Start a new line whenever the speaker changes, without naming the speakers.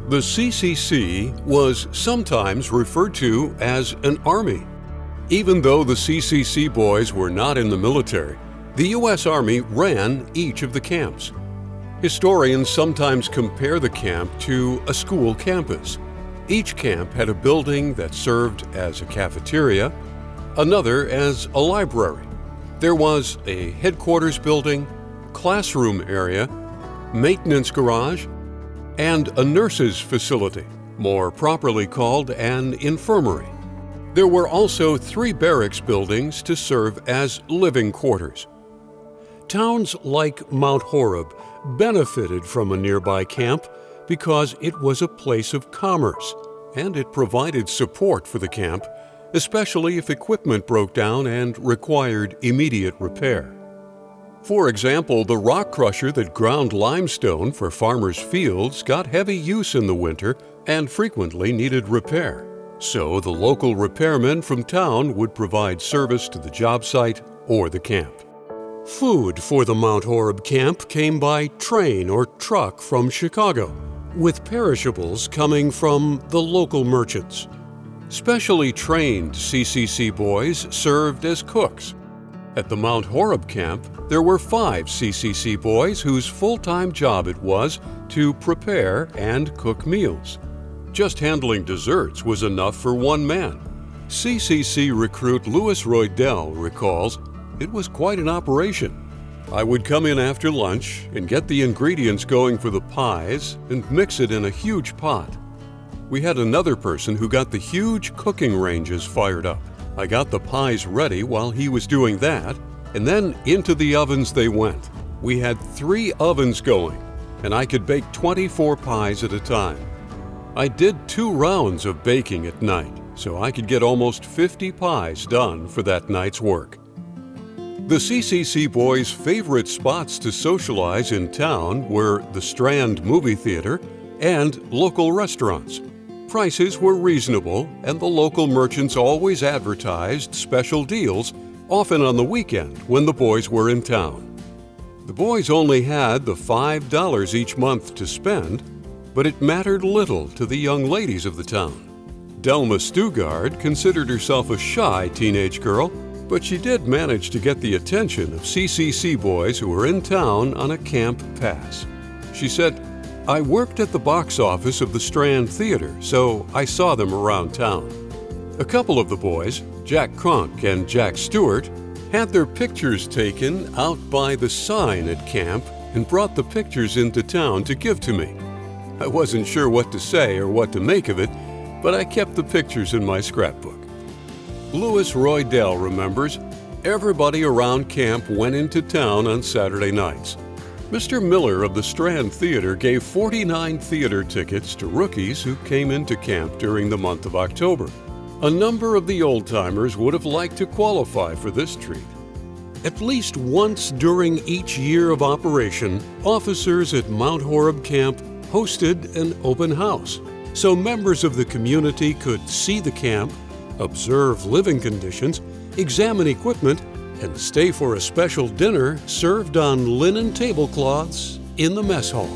The CCC was sometimes referred to as an army. Even though the CCC boys were not in the military, the U.S. Army ran each of the camps. Historians sometimes compare the camp to a school campus. Each camp had a building that served as a cafeteria, another as a library. There was a headquarters building, classroom area, maintenance garage, and a nurse's facility, more properly called an infirmary. There were also 3 barracks buildings to serve as living quarters. Towns like Mount Horeb benefited from a nearby camp because it was a place of commerce, and it provided support for the camp, especially if equipment broke down and required immediate repair. For example, the rock crusher that ground limestone for farmers' fields got heavy use in the winter and frequently needed repair. So the local repairmen from town would provide service to the job site or the camp. Food for the Mount Horeb camp came by train or truck from Chicago, with perishables coming from the local merchants. Specially trained CCC boys served as cooks. At the Mount Horeb camp, there were 5 CCC boys whose full-time job it was to prepare and cook meals. Just handling desserts was enough for one man. CCC recruit Louis Roydell recalls, "It was quite an operation. I would come in after lunch and get the ingredients going for the pies and mix it in a huge pot. We had another person who got the huge cooking ranges fired up. I got the pies ready while he was doing that, and then into the ovens they went. We had 3 ovens going, and I could bake 24 pies at a time. I did 2 rounds of baking at night, so I could get almost 50 pies done for that night's work." The CCC boys' favorite spots to socialize in town were the Strand movie theater and local restaurants. Prices were reasonable, and the local merchants always advertised special deals, often on the weekend when the boys were in town. The boys only had the $5 each month to spend, but it mattered little to the young ladies of the town. Delma Stugard considered herself a shy teenage girl, but she did manage to get the attention of CCC boys who were in town on a camp pass. She said, "I worked at the box office of the Strand Theater, so I saw them around town." A couple of the boys, Jack Kronk and Jack Stewart, had their pictures taken out by the sign at camp and brought the pictures into town to give to me. I wasn't sure what to say or what to make of it, but I kept the pictures in my scrapbook. Louis Roydell remembers, "Everybody around camp went into town on Saturday nights. Mr. Miller of the Strand Theater gave 49 theater tickets to rookies who came into camp during the month of October. A number of the old-timers would have liked to qualify for this treat." At least once during each year of operation, officers at Mount Horeb camp hosted an open house, so members of the community could see the camp, observe living conditions, examine equipment, and stay for a special dinner served on linen tablecloths in the mess hall.